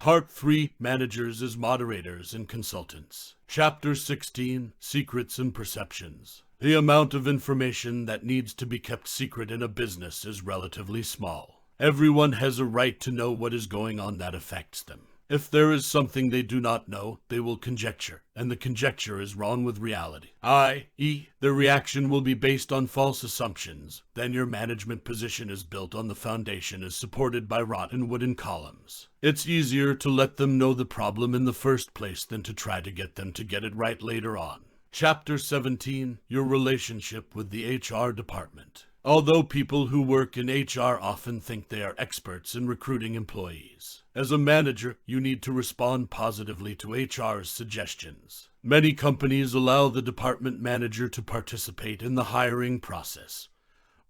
Part 3, Managers as Moderators and Consultants. Chapter 16, Secrets and Perceptions. The amount of information that needs to be kept secret in a business is relatively small. Everyone has a right to know what is going on that affects them. If there is something they do not know, they will conjecture, and the conjecture is wrong with reality, i.e., their reaction will be based on false assumptions. Then your management position is built on the foundation is supported by rotten wooden columns. It's easier to let them know the problem in the first place than to try to get them to get it right later on. Chapter 17, Your Relationship with the HR Department. Although people who work in HR often think they are experts in recruiting employees, as a manager, you need to respond positively to HR's suggestions. Many companies allow the department manager to participate in the hiring process,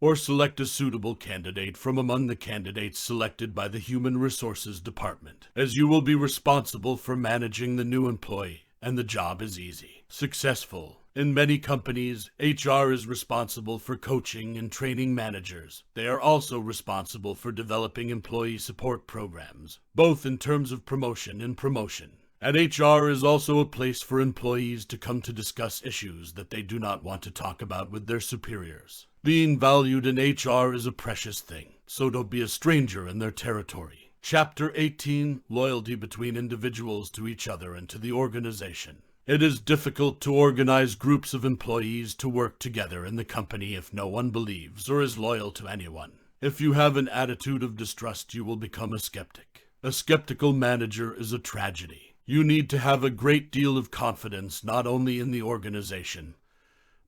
or select a suitable candidate from among the candidates selected by the Human Resources Department, as you will be responsible for managing the new employee, and the job is easy. Successful. In many companies, HR is responsible for coaching and training managers. They are also responsible for developing employee support programs, both in terms of promotion and promotion. And HR is also a place for employees to come to discuss issues that they do not want to talk about with their superiors. Being valued in HR is a precious thing, so don't be a stranger in their territory. Chapter 18, Loyalty between individuals to each other and to the organization. It is difficult to organize groups of employees to work together in the company if no one believes or is loyal to anyone. If you have an attitude of distrust, you will become a skeptic. A skeptical manager is a tragedy. You need to have a great deal of confidence not only in the organization,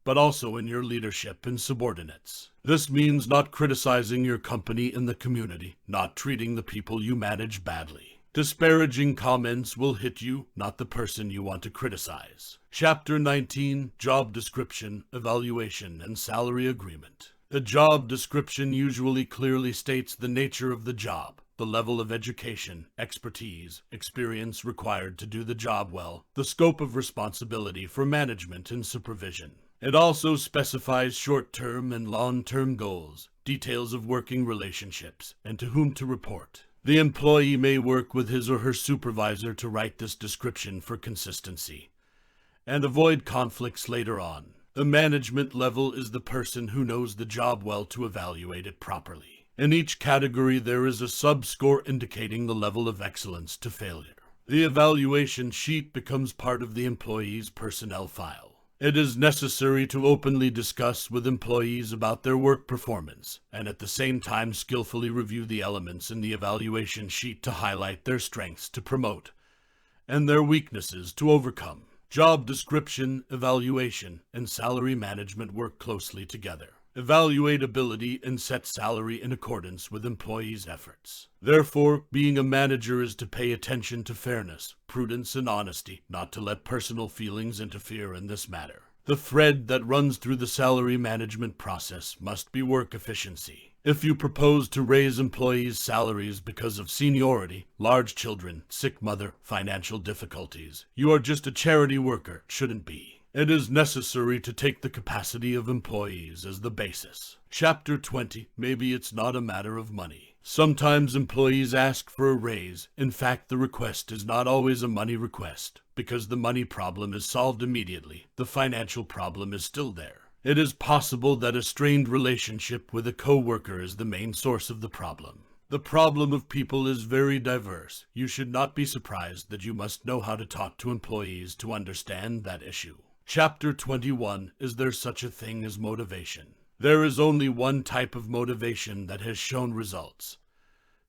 but also in your leadership and subordinates. This means not criticizing your company in the community, not treating the people you manage badly. Disparaging comments will hit you, not the person you want to criticize. Chapter 19, Job Description, Evaluation, and Salary Agreement. The job description usually clearly states the nature of the job, the level of education, expertise, experience required to do the job well, the scope of responsibility for management and supervision. It also specifies short-term and long-term goals, details of working relationships, and to whom to report. The employee may work with his or her supervisor to write this description for consistency and avoid conflicts later on. The management level is the person who knows the job well to evaluate it properly. In each category, there is a sub-score indicating the level of excellence to failure. The evaluation sheet becomes part of the employee's personnel file. It is necessary to openly discuss with employees about their work performance, and at the same time skillfully review the elements in the evaluation sheet to highlight their strengths to promote, and their weaknesses to overcome. Job description, evaluation, and salary management work closely together. Evaluate ability and set salary in accordance with employees' efforts. Therefore, being a manager is to pay attention to fairness, prudence, and honesty, not to let personal feelings interfere in this matter. The thread that runs through the salary management process must be work efficiency. If you propose to raise employees' salaries because of seniority, large children, sick mother, financial difficulties, you are just a charity worker, shouldn't be. It is necessary to take the capacity of employees as the basis. Chapter 20, Maybe it's not a matter of money. Sometimes employees ask for a raise. In fact, the request is not always a money request, because the money problem is solved immediately. The financial problem is still there. It is possible that a strained relationship with a coworker is the main source of the problem. The problem of people is very diverse. You should not be surprised that you must know how to talk to employees to understand that issue. Chapter 21, Is there such a thing as motivation? There is only one type of motivation that has shown results.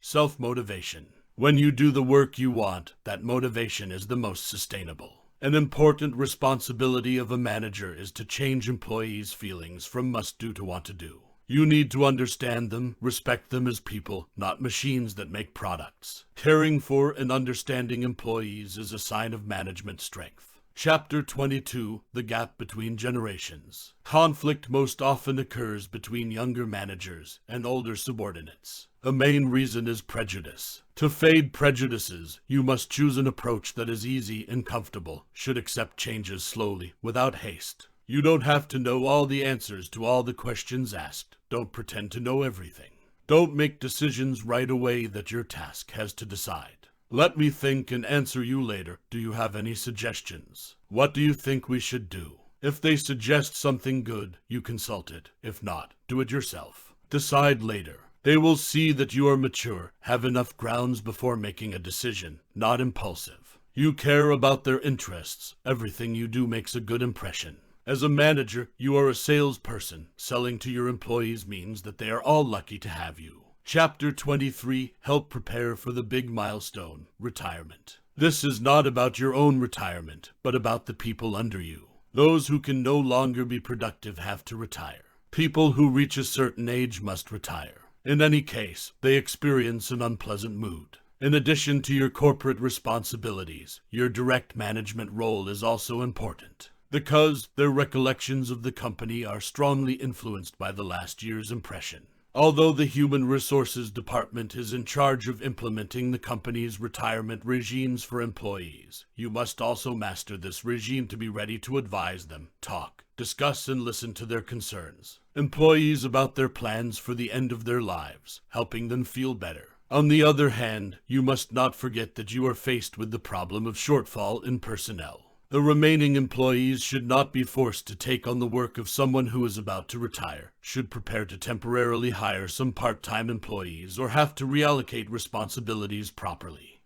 Self-motivation. When you do the work you want, that motivation is the most sustainable. An important responsibility of a manager is to change employees' feelings from must-do to want-to-do. You need to understand them, respect them as people, not machines that make products. Caring for and understanding employees is a sign of management strength. Chapter 22, The Gap Between Generations. Conflict most often occurs between younger managers and older subordinates. The main reason is prejudice. To fade prejudices, you must choose an approach that is easy and comfortable, should accept changes slowly, without haste. You don't have to know all the answers to all the questions asked. Don't pretend to know everything. Don't make decisions right away that your task has to decide. Let me think and answer you later. Do you have any suggestions? What do you think we should do? If they suggest something good, you consult it. If not, do it yourself. Decide later. They will see that you are mature, have enough grounds before making a decision, not impulsive. You care about their interests. Everything you do makes a good impression. As a manager, you are a salesperson. Selling to your employees means that they are all lucky to have you. Chapter 23, Help Prepare for the Big Milestone, Retirement. This is not about your own retirement, but about the people under you. Those who can no longer be productive have to retire. People who reach a certain age must retire. In any case, they experience an unpleasant mood. In addition to your corporate responsibilities, your direct management role is also important, because their recollections of the company are strongly influenced by the last year's impression. Although the Human Resources Department is in charge of implementing the company's retirement regimes for employees, you must also master this regime to be ready to advise them, talk, discuss, and listen to their concerns. Employees about their plans for the end of their lives, helping them feel better. On the other hand, you must not forget that you are faced with the problem of shortfall in personnel. The remaining employees should not be forced to take on the work of someone who is about to retire, should prepare to temporarily hire some part-time employees, or have to reallocate responsibilities properly.